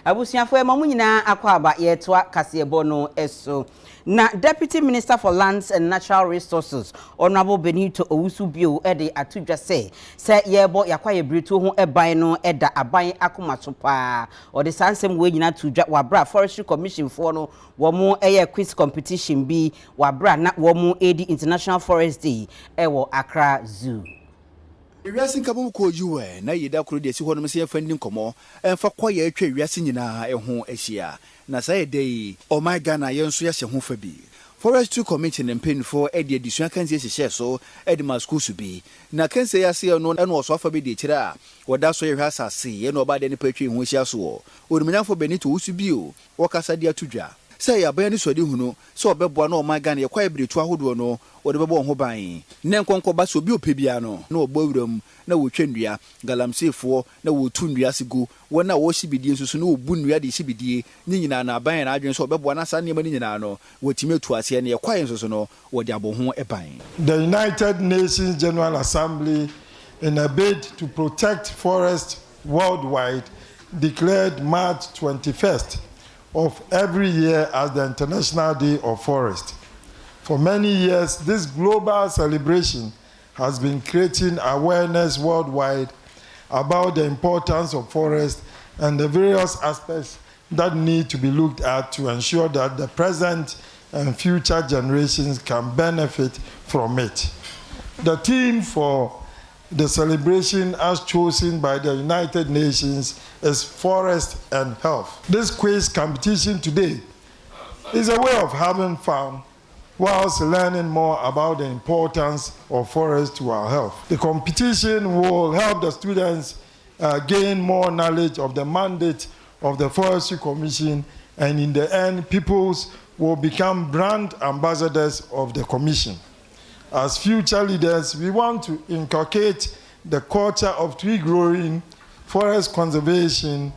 abusuafo e mamu nyina akwaba ye toa kasebo no eso na Deputy Minister for Lands and Natural Resources Honorable Benito Owusu Bio de atudwa se yebo yakwa ye bretu ho eban no eda aban akoma so pa o de sansem we nyina tudwa wabra Forestry Commission for no wo mu eye quiz competition bi wabra na wo mu edi International Forest Day wo Accra Zoo. Wiase nkabom ko yuwe na yeda kro de si hono se yefandi nkomo emfa kwaye atwa wiase nyina ho ahia na say dey oh my Ghana yenso yahye ho fa bi Forestry Commission mpanyfo edi adisua kanse hye so edi ma school su bi na kanse yase no eno so afa bi de kire a woda so yehwa asase ye no ba de ne patwi ho hia so odumanyafo Benito Owusu Bio wakasa de atudwa say aban ni so de hunu so obeboa na oh my Ghana ye kwa ebretu ahodo no ode bebo ho ban ne nkonko ba so bi opebia no na obawuram na wotwandua galamsefo na wotundua sigu wona wo hibidie nsusu na obu nnua de hibidie nyina na aban na adwen so obeboa na sanne mani nyina no wotime tu ase ne ye kwae nsusu no wode aboho eban. The United Nations General Assembly, in a bid to protect forests worldwide, declared March 21st of every year as the International Day of Forest. For many years, this global celebration has been creating awareness worldwide about the importance of forests and the various aspects that need to be looked at to ensure that the present and future generations can benefit from it. The theme for the celebration, as chosen by the United Nations, is Forest and Health. This quiz competition today is a way of having fun whilst learning more about the importance of forests to our health. The competition will help the students gain more knowledge of the mandate of the Forestry Commission, and in the end, pupils will become brand ambassadors of the Commission. As future leaders, we want to inculcate the culture of tree growing, forest conservation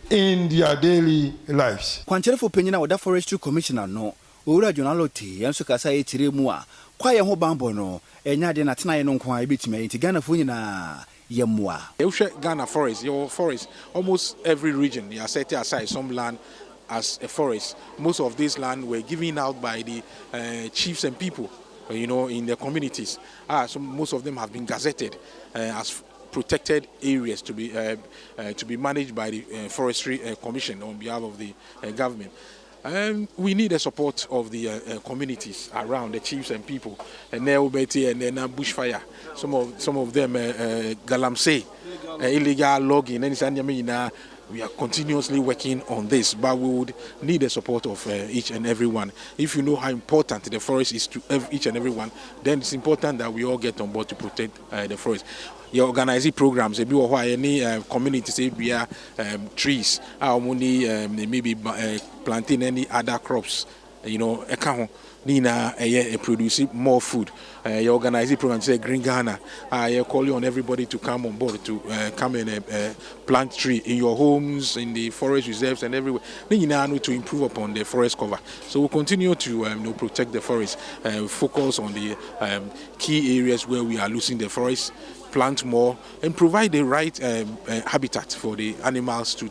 in their daily lives. Kwanchere penyina oda Forestry Commissioner no owura jonaloti yanso kasa etire mu a kwaye ho bambo no enya de na tena ye no nkwa ebetime enti Ghana fo nyina yemwa. Ghana forest, your forest, almost every region you are setting aside some land as a forest. Most of this land were given out by the chiefs and people, in the communities. So most of them have been gazetted as protected areas to be managed by the Forestry Commission on behalf of the government. We need the support of the communities around, the chiefs and people, and Neobeti and then bushfire. Some of them galamsey, illegal logging, and we are continuously working on this, but we would need the support of each and everyone. If you know how important the forest is to each and everyone, then it's important that we all get on board to protect the forest. You organize programs, any community say we are trees, maybe planting any other crops, Nina produce more food. You organize programs, say Green Ghana. You call on everybody to come on board to come and plant tree in your homes, in the forest reserves, and everywhere. To improve upon the forest cover. So we'll continue to protect the forest, focus on the key areas where we are losing the forest, plant more, and provide the right habitat for the animals to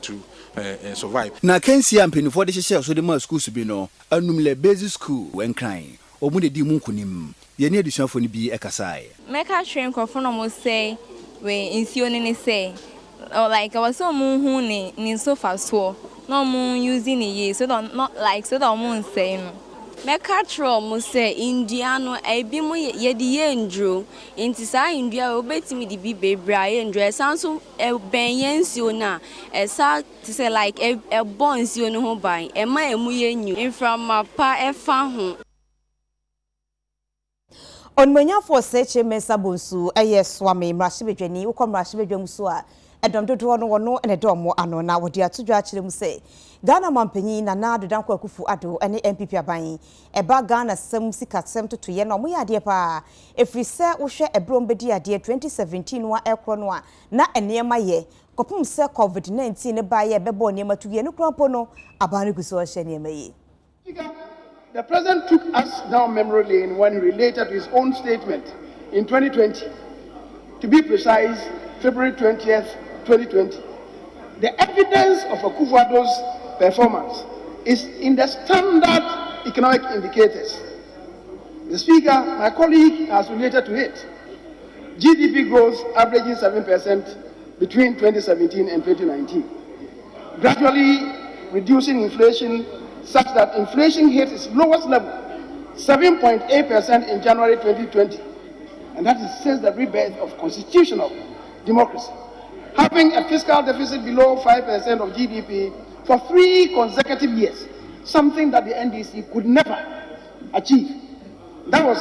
survive. Na kensi ampeni for the share so the more schools be no anumle basic school when crying omu de di mu kunim ye ne adusuafo ni bi ekasai meka train crofo no mo say we insio ni say like I was so hu ni sofa so no mo using it so not like so that mo say no meka tro mo say indiano ebi mo ye di endro inti sa india obetimi di bi bebra endro esanso ben yensio na esa to say like a bonsio no ho ban e ma emu ye nyu inframapa efa ho onmenya for seche mesa bonsu eye swame mrashibedwani ukomrashibedwam so a edom dodo no wono ene dom ano na wodi atudwa akire mu se Ghana mampanyi na na dodanko akufu ado ene MPP aban eba Ghana sam sikatsem toto ye na mo yade pa efri se wo hwe ebrom bedi ade 2017 wa ekro no a na enema ye kopum se COVID-19 ne ba ye bebo enema tuye no krampo no aban guso hye enema ye. The president took us down memory lane when he related to his own statement in 2020. To be precise, February 20th, 2020. The evidence of Akufo-Addo's performance is in the standard economic indicators. The Speaker, my colleague, has related to it. GDP growth averaging 7% between 2017 and 2019, gradually reducing inflation such that inflation hit its lowest level, 7.8% in January 2020, and that is since the rebirth of constitutional democracy. Having a fiscal deficit below 5% of GDP for 3 consecutive years, something that the NDC could never achieve. That was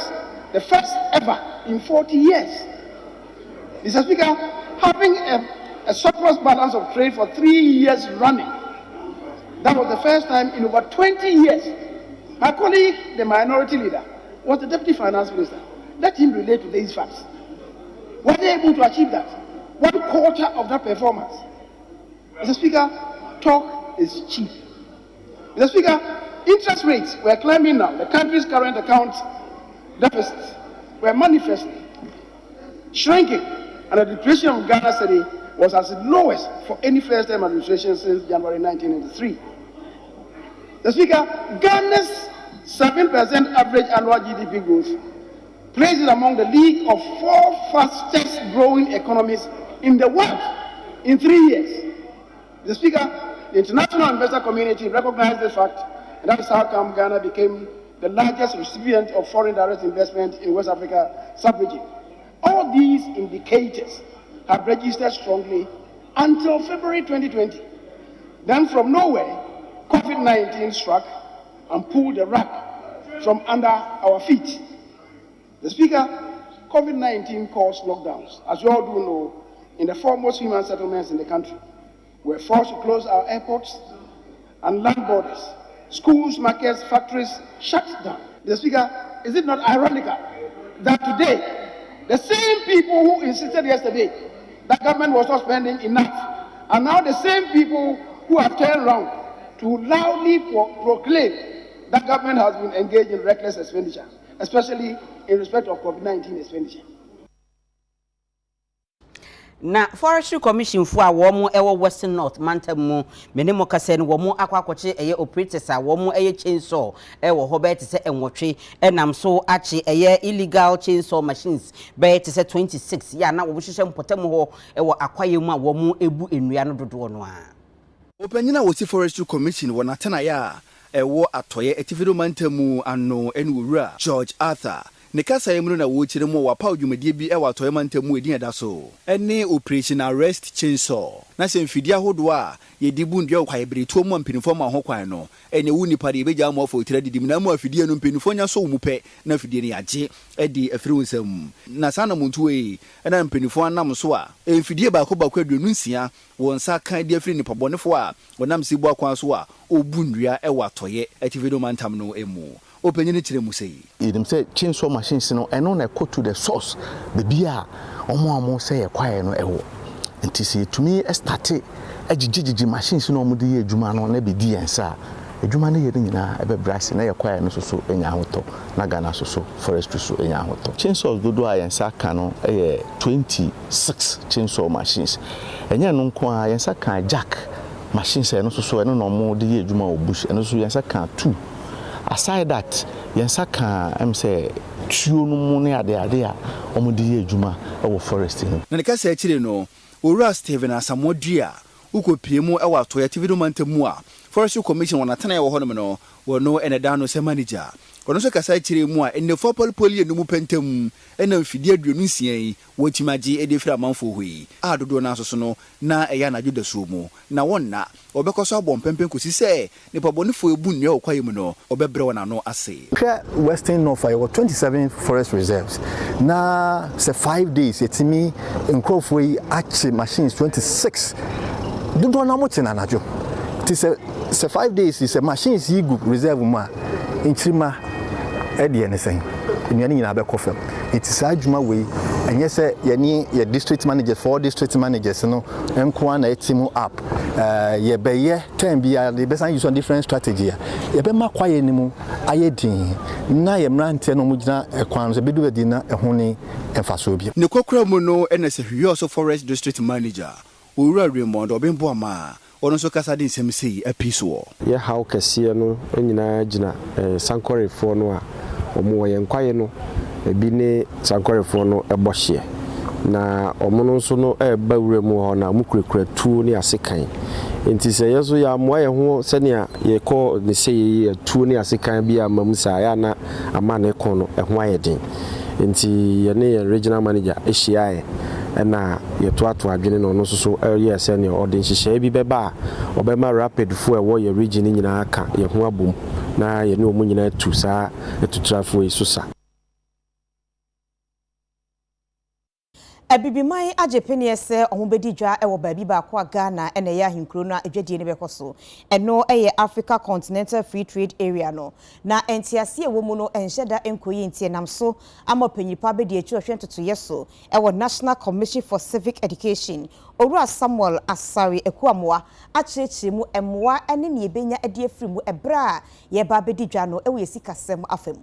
the first ever in 40 years. Mr. Speaker, having a surplus balance of trade for 3 years running, that was the first time in over 20 years. My colleague, the minority leader, was the Deputy Finance Minister. Let him relate to these facts. Were they able to achieve that? 1/4 of that performance. Mr. Speaker, talk is cheap. Mr. Speaker, interest rates were climbing now. The country's current account deficits were manifestly shrinking, and the depreciation of Ghana cedi was as its lowest for any first-term administration since January 1993. The Speaker, Ghana's 7% average annual GDP growth places it among the league of 4 fastest-growing economies in the world in 3 years. The Speaker, the international investor community recognized this fact, and that is how come Ghana became the largest recipient of foreign direct investment in West Africa sub-region. All these indicators have registered strongly until February 2020. Then from nowhere, COVID-19 struck and pulled the rug from under our feet. The Speaker, COVID-19 caused lockdowns, as you all do know, in the foremost human settlements in the country. We were forced to close our airports and land borders. Schools, markets, factories shut down. The Speaker, is it not ironical that today, the same people who insisted yesterday that government was not spending enough are now the same people who have turned around to loudly proclaim that government has been engaged in reckless expenditure, especially in respect of COVID-19 expenditure. Na Forestry Commission fu a wo ewo Western North Mantamu menemo kase no wo akwakoche eye operators a wo eye chainsaw ewo ho be tese enwotwe enam so ache eye illegal chainsaw machines be tese 26 ya na wo hihye mpotam ho ewo akwayemu a wo ebu enua no dodo no a Opanyina wo si Forestry Commission wo natana ya ewo atoye etifido Mantamu ano enwura George Arthur ne kasa yemru na wo kire mu wapa odwumadie bi e wato Mantamu edin eda so ene operation arrest chainsaw na se mfidi ahodo a yedibu ndua kwa ibreto mu mpinifo ma ho kwan no ene wu nipa de beja mu afo tira didim na mu afidie no mpinifo nya so mu pe na afidie ne age edi afiri wonsam na sana muntu e na mpinifo anam so a mfidie ba ko aduonu nsia wonsa kan di afiri nipa bonefo a wonam sibu akwan so a obu ndua e watoye ativido Mantam no emu openyini kire mu sei idim say chainsaw machines no eno na go to the source the bia omo say e kwae no ewo nti se tumi start agigigi machines no omudi ye adwuma no na be di ensa adwuma no ye nyina ebe brass na ye kwae no so enya hoto na Ghana so forestry so enya hoto chainsaws dodo a yensa ka no 26 chainsaw machines enya no nko a yensa ka jack machines no so eno no omudi ye adwuma obush eno so yensa ka 2. Aside that, yensaka say tuo no mu ne ade a omudi ye adwuma e wo forest no. Na ne kasa akire no, Owura Stephen Asamodua ukopie mu e wa to ativido Mantamu a Forestry Commission wanatana ye wo hono no wono eneda no se manager. Ono so kasa akire mu a enefo polpoli enu mu Pantam ena mfidi aduonu nsia yi wotimaji edefira manfo hoi a dodo na asoso no na eya na juda so mu na wonna obekoso abompempen kosi se nipa bonifo ebu nnua okwaye mu no obebre wona no ase Western North I got 27 forest reserves na say 5 days etimi nkrofo yi ache machines 26 dodo na mo tina najo ti say 5 days is a machines yi group reserve mu a inchima edi anything nnuane nyina be kofam it is adwuma we enye se ye district manager 4 district managers no enko na etimu up ye beye time bia they besan use on different strategy ye be makwaye ni mu ayedin na ye mrante no mugina ekwan so bedu bedi na ehone emfaso bia ne kokra mu no ena se hwie so forest district manager owura Raymond Obembo ama ono so kasa de nsem sei apiso ye how kese no nyina gina sankorefo no a omo ye nkwaye no ebi ne sankorefo no ebohye na omo no so no eba wura mu ho na mukurekura tuo ne asekan enti se yeso ya moa ye ho senia ye ko ne sei ye tuo ne asekan bi amamusa ya na ama ne ko no ho ayeden enti ye ne regional manager ehia na ye to adwene no so area senior odin hihye bi beba obema rapid fu e wo ye region nyina aka ye ho abom na ye ne omu nyina tu saa etutrafo isusa Abibimai ajepeni ese omubedi dwa ewo baabi ba kwa Ghana ene ya hinkro na adwadie ne bekoso eno eye Africa Continental Free Trade Area no na entiase ewo mu no enhyeda enkoyi ntie namso amapanyipa bedi echi ohwentoto yeso ewo National Commission for Civic Education Owura Samuel Asari Ekuamoa achechi mu emmoa ene ne ebenya ade afiri mu ebra ye ba bedi dwa no ewo yesikasem afem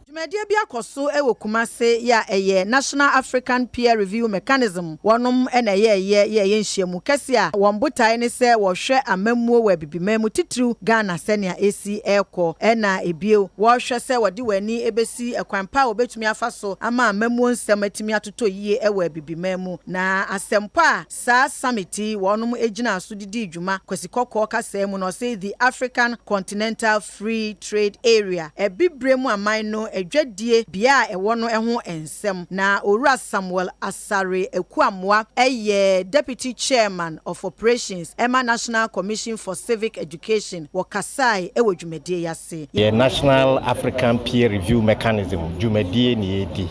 Jumedia bi akoso ewo Kumase ya eye National African Peer Review Mechanism wonom ena ye nhyiamu kese a wombotae ne se wo hwe amammuo wa bibimam titru Ghana senia AC eko ena ebio wo hwe se wode wani ebesi ekwanpa obetumi afaso ama amammuo nsem atimi atoto yie ewa bibimam na asempa sa summit wonom ejina asodidi dwuma kwasikoko kasem no say the African Continental Free Trade Area ebibremu aman no adwadie bia ewo no ho ensem na Owura Samuel Asare Ekuamoa eye Deputy Chairman of Operations Emma National Commission for Civic Education wakasai ewo dwumadie yase ye National African Peer Review Mechanism dwumadie ni edi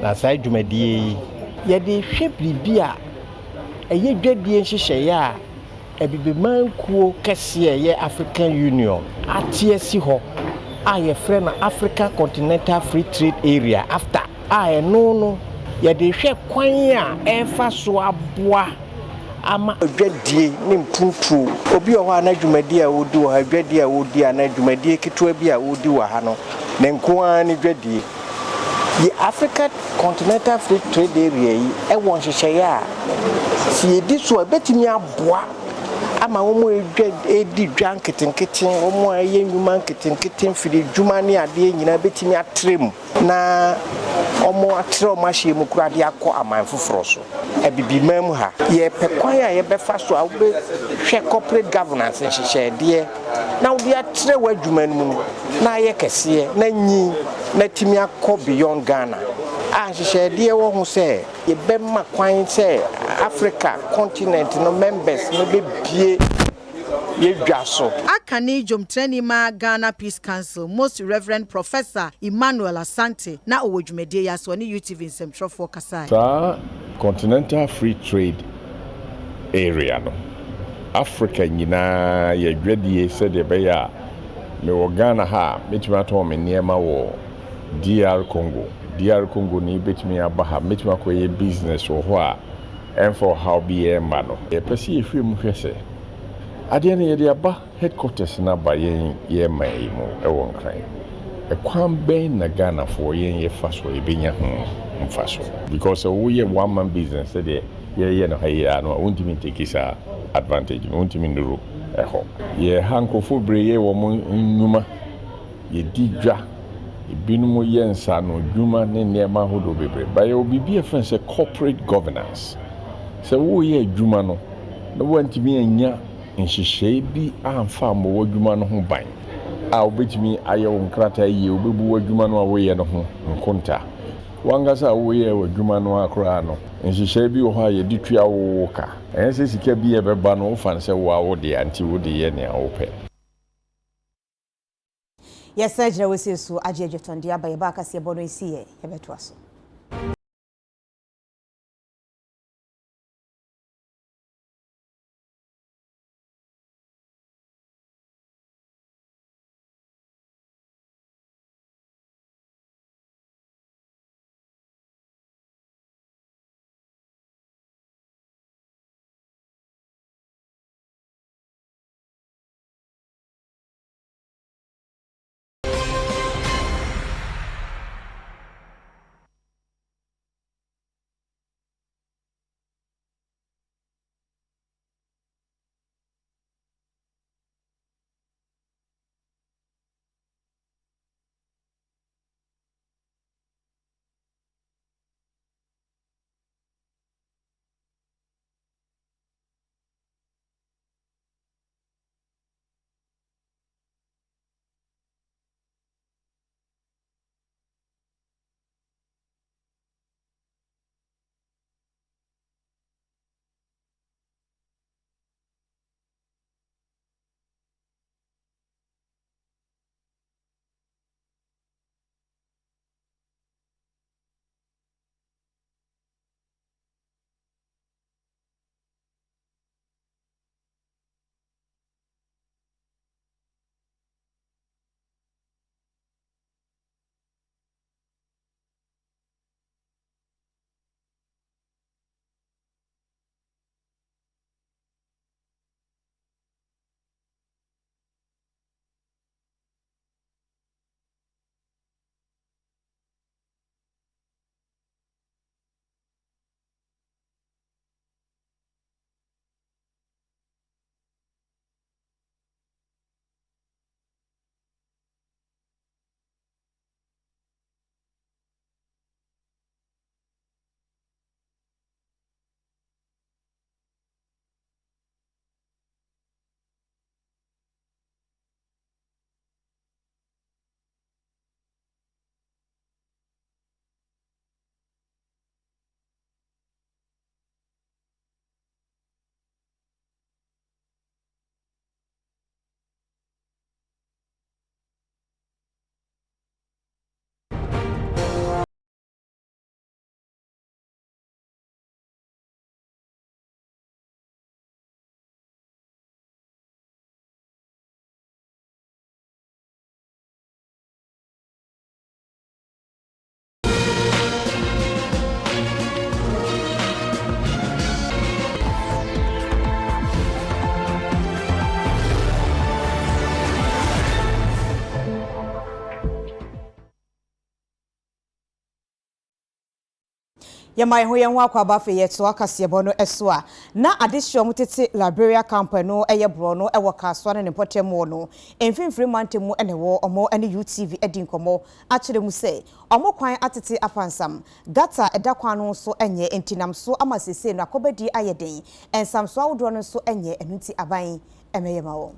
na sai dwumadie ye de hwe bibia eye dwadie nhyehyeye a ebibimankuo kese ye African Union atiesi ho a friend Africa Continental Free Trade Area after no ye de hwe kwan a efa so aboa ama adwadie ne mpuntu obi o ha na dwumadi a wodi wo ha adwadie a wodi na dwumadi ketwa bi a wodi wo ha no ne nkoa ne dwadie the Africa Continental Free Trade Area yi e won hyehyeye a si edi so abetimi aboa ama womo edi dwan ketenketen womo aye nyuma ketenketen firi dwuma ne ade nyina betimi atrem na omo atre o mahye mu kura de akọ aman foforo so ebibimam ha ye pekwan a ye befa so a wo hwe corporate governance nhyehyede na wo de atre wa dwuma mu na ye kese na nyi na timi akọ beyond Ghana a nhyehyede wo ho se ye bemma kwan se Africa continent no members no be bie yedwaso akane jomtrani ma Ghana Peace Council Most Reverend Professor Emmanuel Asante na owodwumedie yaso ne UTV nsɛmtwerɛfoɔ kasai Continental Free Trade Area no Africa nyina yedwadie sɛ de be ya me wo Ghana ha metumi atɔ me niema wo DR Congo ni betumi aba ha metumi akoye business wo ho a and for how be a man. A person if you hwese. Ade na ye de aba headquarters na ba ye mai mu e won kran. E kwan ben na Ghana for ye faso e benya ho mfaso. Because we one man business de ye no hayi ano untimi take is advantage untimi nduru e ho. Ye hankofo bre ye wo nnuma ye didwa ebinum ye nsa no dwuma ne niema hodo bebre. Ba ye obibi e fen say corporate governance. So wo ye adwuma no na wantimi anya nhyehyɛ bi amfa mo wadwuma no ho ban a obetimi aye wo nkrata ye obebu wadwuma no a wo ye no ho nkonta wangasa wo ye wadwuma no akora no nhyehyɛ bi wo ha ye ditua wo ka ense sika bi ye beba no wo fan sɛ wo a wo de anti wo de ye ne a wo pɛ yes ajira we so ajeje tonde abaye ba kase bono isi ye beto aso Yama ho yen ho akwaba fe ye to akasebo no eso a na adehye omutete Liberia camp no eye bro no e woka so ne potem no emfimfiri mantemu ene wo omo ene UTV edin komo a kire mu se omo kwan atete apansam gata edakwan no so enye entinam so amasese no akobadi ayeden ensam so awodo no so enye enunti aban emeyema wo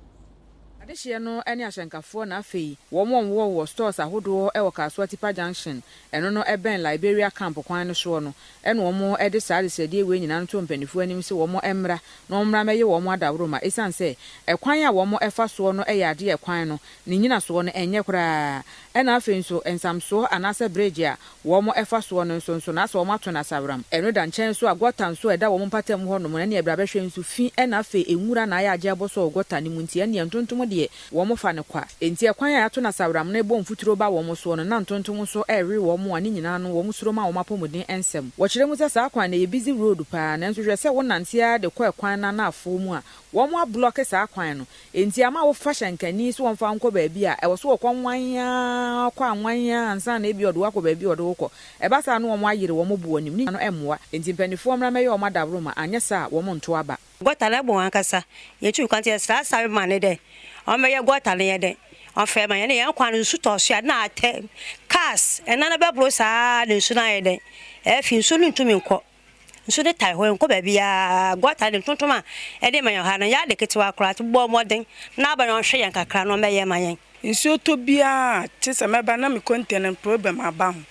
adehye no ene ahyenkafo na afei wo stores ahodo e woka so Tipa Junction eno no eben Liberia camp kwan no so no ene wo ede saade sede we nyina nto mpanifo anim se wo emra no mra meye wo adawro ma esan se ekwan a wo efa so no eyade ekwan no ne nyina so no enye kura ena afei nso ensamso anase bridge a wo efa so no nso na so wo ato na sabram eno da nchen so agota nso eda wo mpatam ho no mo ne ebra behwe nso fi ena afei enwura na ya age abo so ogota ne munti ene ntontom de wo fa ne kwa enti ekwan a ato na sabram na ebo mfuturo ba wo so no na ntontom so ewe wo ani nyina no wo suro ma wo mapomodin ensem wo kire mu se sa akwan na ye busy road pa na nso hwe se wo nante a de kwa ekwan na afo mu a wo block sa akwan no enti ama wo fa hyankani so wo fa nko ba bi a e wo so wo kwanwanya kwa anwanya ansa na ebi odo akọ ba bi odo wokọ e ba sa no wo ayire wo bu anim ni no emmoa enti mpanifo mra meye wo madabro ma anya sa wo nto aba gotale bo ankasa ye chu kwanti sa sabe mane de o meye gotale ye de on fait ma yan kwan nsu to so na ate cars enana be bro sa ne nsu na ye de e fi nsu nu ntumi nko nsu de tai ho nko ba bia gotale tontoma e de mayan ha na ya de ketewa kra to bo modern na ba no hwe yan kakra no meye mayan nsu to bia tisa meba na me content problem aba ho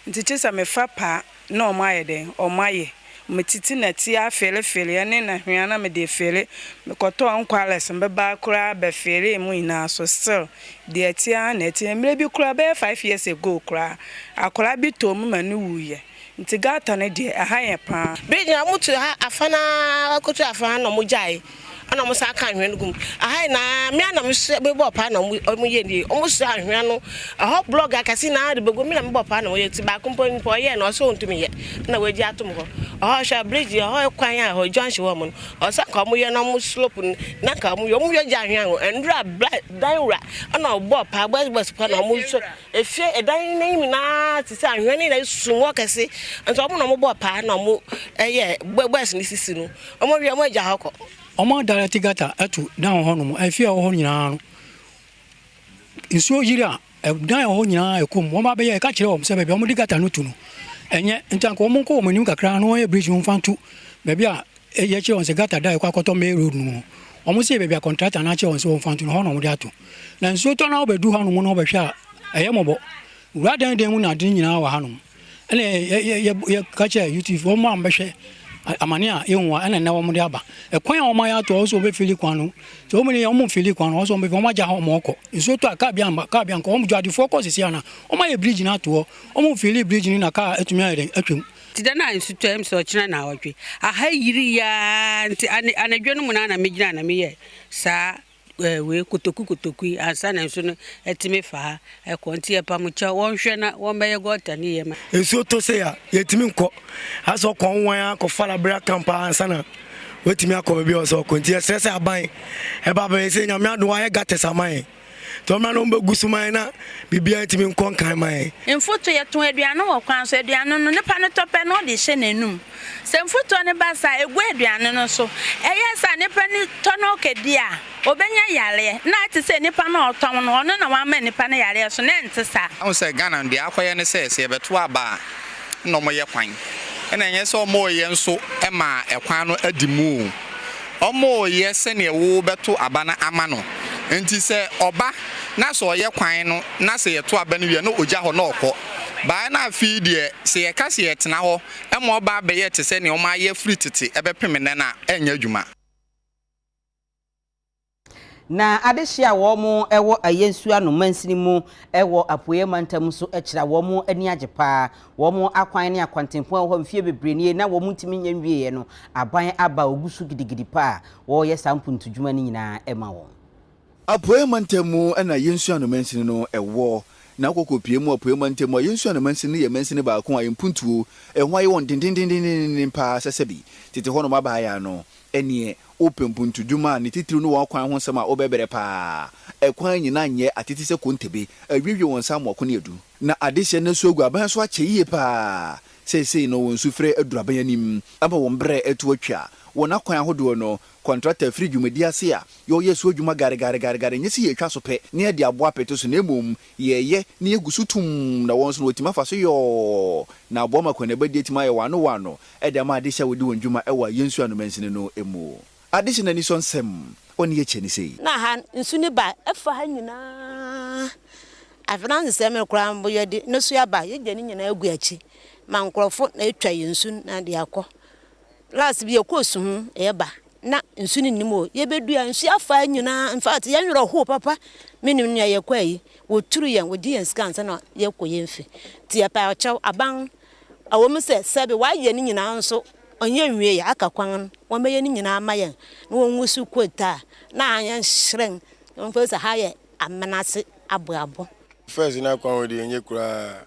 nti tisa me fa pa na o maye de o maye metiti na ti afele ene na hwiana me de fele me koto ankwales mbeba kura be fele mu ina so still de ti na ti emre bi kura be 5 years ago kura akura bi to mu manu wuye nti gata ne de ahaye pa bi na mutu ha afana kotu afana no mujai ana mo sa kan hwen gum ahai na me ana me be bo pa na mo ye ni o mo sa hwen no ho blog akasi na de bego me na me bo pa na mo ye ti ba kompon po ye na o so ntumi ye na waji atum ho o sha bridge ho kwan a ho junction wo mo o sa ka mo ye na mo slope na ka mo ye ja hwen ho endura dan wura ana o bo pa bus pa na mo so efie edan na yimi na ti sa hwen ni na sunwo kase nso mo na mo bo pa na mo ye bus ni sisi no o mo wi mo ja hoko Oma darati gata atu down hono afia ho nyina no nsuo yira down ho nyina ekom wo ma be ye ka kire wo se be o mo digata no tu no enye ntanko wo monko wo manim kakra no ye bridge mfantu be bia ye kire won se gata da kwa koto me road no o mo se be bia contractor na kire won se wo mfantu no hono mo de atu na nsuo to na wo be du hanu mo no be hwa eye mobo wura dan mu na de nyina wa hanu ene ye ka kire YouTube wo mo ambehwe amania yenwa ana na wo de aba ekwan a wo ma ya to so be fili kwan no so mo ne yo mo fili kwan no so be wo ma ja ho mo ko nso to aka bia nko wo mo jwade focus si ana wo ma ye bridge na to wo mo fili bridge ni na ka etumi ayede atwem tida na nsu tem so kina na wotwe aha yiri ya nti anadwe no mu na megina na meye sa we kutoku ansa na nso no etime fa e konti e pamucha wonhwe na won beye gota ni yema nsu to se ya yetimi nko aso kon wan akofala Liberia camp ansa na wetimi akobe bi oso konti e stress aban e ba be se nyame ado wa ye gata saman to ma no mbegusu man na bibia etimi nko kan man mfoto ye to aduane wo kwan so aduane no ne pa no tope no de hye nanum se mfoto ne ba sa egu aduane no so eye sa ne pa ni to no kedi a obenya yale na ati se ne pa no otom no ono na wa ma ne pa ne yale so ne ntesa I say Ghana ndi akoye ne se beto aba no mo ye kwan ena nye so mo ye nso e ma ekwan no adimu omo ye se ne wo beto aba na ama no enti se oba na so ye kwan no na se ye to aba no wie no oja ho na okọ ba na afi de se ye ka se ye tena ho e mo oba be ye te se ne o ma ye free tete e be peme na enya adwuma na adehye a wo mo ewo ayensu anomansini mu ewo apoye mantam so ekira wo mo ani agepa wo mo akwan ne akwantempo ho mfie bebrenie na wo mutimi nyanwie no aban aba ogusu gidigidi pa wo ye sampuntu dwuma ni nyina ema wo apoye mantam mu na yensu anomansini no ewo na kokopie mu apoye mantam mu yensu anomansini ye mansini ba ko ayempuntuo ehwa ye won dindindindindin pa sesebi tete hono maba ya no enie open puntu dwuma ni titiri no wa kwan ho nsema obebere pa ekwan nyina nye atiti se kontebe awiwi won sam wako ne edu na adehye ne so agu aban so ache yie pa sei no won sufre aduraban anim aba won bre etu atwa won akwan ahodo no contractor free dwumadi ase a yo yeso adwuma gare nyesi ye twa so pe ne de aboa peto so na emom ye ne egusu tum na won so no otima fa so yo na aboa makwane ba de tima ye wano e de ma de hya wodi won dwuma e wa yensu anomansine no emu addition ani so nsem oni ye cheni sei na ha nsu ni ba efa ha nyina afran nsem kura mbo ye de no su ya ba ye gye ni nyina agu achi ma nkrofo na etwa yensu na de akọ last bi ekosu hu e ba na nsu ni nimo ye bedua nsu afa nyina in fact ye nworo ho papa menim nua ye kwa yi wo turu ye wo di yen scan na ye kọ ye mfi ti ya pa chaw aban awom se sebe wa ye ni nyina nso onye nwie ya aka kwan wo meye ni nyina amaye na wo nwusu kwota na anya hyiren wo mfesa ha ye amenase abo first na kwan we de nye kura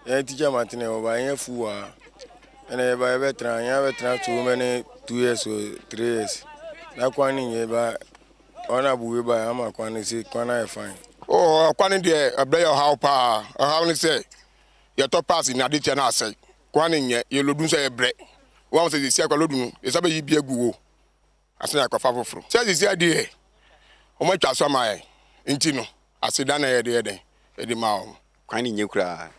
ye teacher matine wo ba ye fuwa ene ye ba veteran ya veteran too many 2 years or 3 years na kwan ni ye ba ona buwe ba ama kwan ni si kwan na fine kwan de abre your how pa how ni say your top pass in addition na say kwan ni ye lodun say bre wọ́n sɛ sisi akwa lodun esabe yi bi aguwo asena akwa fafoforo sɛ sisi ade o ma twa so ma ye nti no aseda na ye de ma o kwan ni nyekura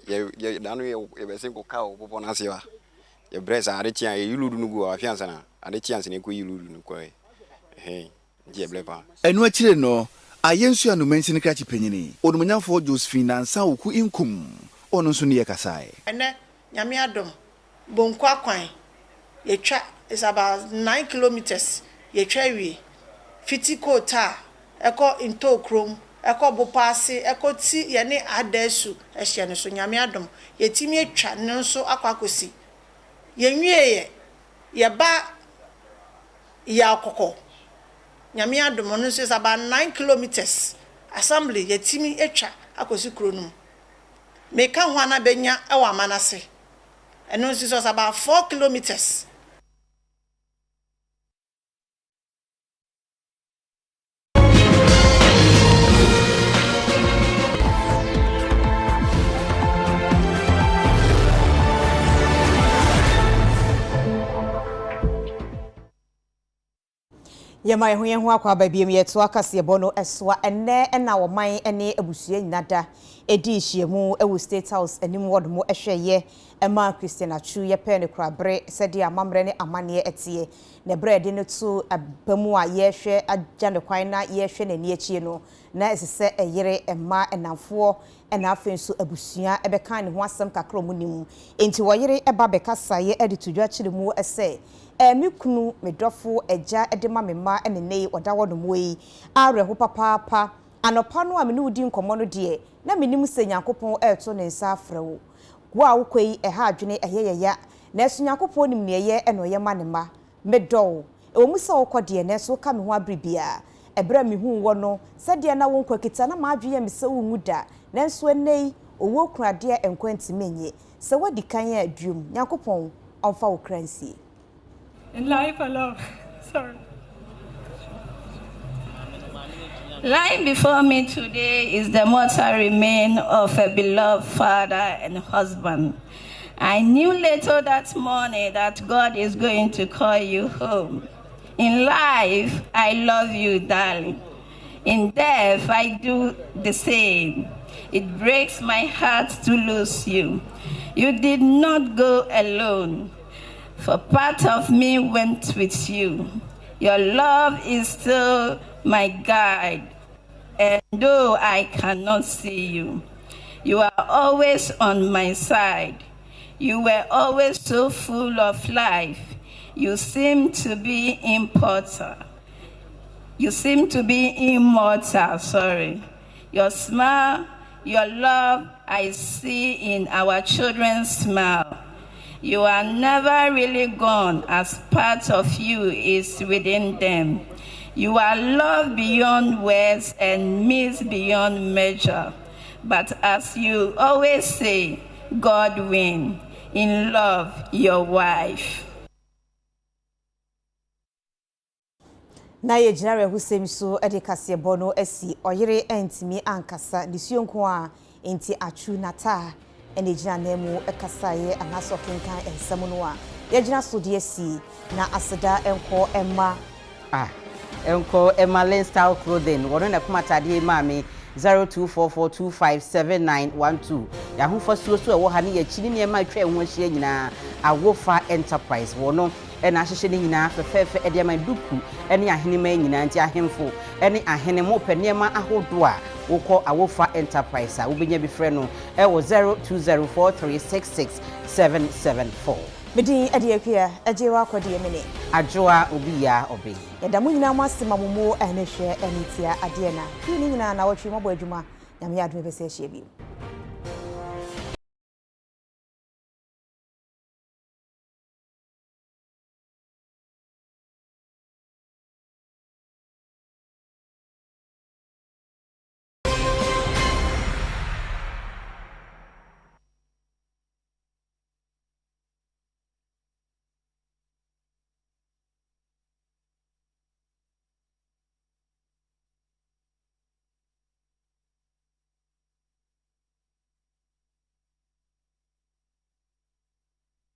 ye danu ye be se ko ka o popo na se wa ye bresa ade tia ye yuludu nu go afiansa na ade tia se ne ko yuludu nu ko je blepa enu akire no ayensu anomansine krachi panyini onumanyafo Josephine Nansa oku inkum ono nso ne ye kasae ene nyame adom bonkwa kwan yetwa is about 9 kilometers yetwa wi fitiko ta eko into krom eko bopase eko ti ye ne adesu ehye ne so nyame adom yetimi etwa ne nso akwakosi yenwie ye ba ya akoko nyame adom no nso is about 9 kilometers assembly yetimi etwa akosi kronum meka ho ana benya e wa manase and no, this was about 4 kilometers. Yema ye ho akwa babiem ye to akase bono esoa enne na wo man ene abusua nyinada edi hyiemu ewu State House anim ward mo ehweye ema Christian Achu ye pe ne krabre sede amamre ne amane etie ne bread ne to abamu a ye hwe agya ne kwan na ye hwe ne echie no na esese eyere ema enamfo ena afenso abusua ebeka ne ho asem kakra mu nim enti wo yere eba beka saye editudwa chire mu ese mikunu medofo eja edema mema enene odawo no moyi areho papa anopa no a me udi nkomo no de na menim se Nyankopon eto ne nsa afrewo wo a wokoi eha adwene eyeyeya na esu Nyankopon nim ne ye eno ye manema medow ewo musa wokode na so ka me ho abribia ebra me hu wo no sede na wo nkokita na ma adwe me se wo nguda na nso enei owo kurade enkwanti menye se wadi kan ya adwum Nyankopon onfa wo kransie. In life alone, sorry. Lying before me today is the mortal remain of a beloved father and husband. I knew later that morning that God is going to call you home. In life, I love you, darling. In death, I do the same. It breaks my heart to lose you. You did not go alone. For part of me went with you. Your love is still my guide, and though I cannot see you, you are always on my side. You were always so full of life. You seem to be immortal. Sorry. Your smile, your love, I see in our children's smile. You are never really gone, as part of you is within them. You are loved beyond words and missed beyond measure. But as you always say, God win. In love, your wife. Na ye jinare husem so edikase bono esi oyere entimi ankasa nisuonko a enti Achu nata ene gina na mu ekasaye anaso kenkan ensam no a ye gina so de asi na aseda enko emma enko emma Lane Style Clothing wono na kuma tade maami 0244257912 ya hu fasuo so e wo ha ne ya chini ne ma twa ho ahia nyina Awofa Enterprise wono ena ahyehyɛ ne nyina fefefe ede ma duku ene ahene ma nyina nti ahemfo ene ahene mo pɛ ma ahodo a wokɔ Awofa Enterprise a wobenya bi frɛ no e wo 0204366774 Medi ade akua ajewa akɔde emene adwoa obi ya obi yɛda mo nyina mo asema mo mo ɛne hwɛ ɛne tia ade na ni nyina na wɔtwe mɔbɔ adwuma nyame adwuma bɛsɛ ahye bi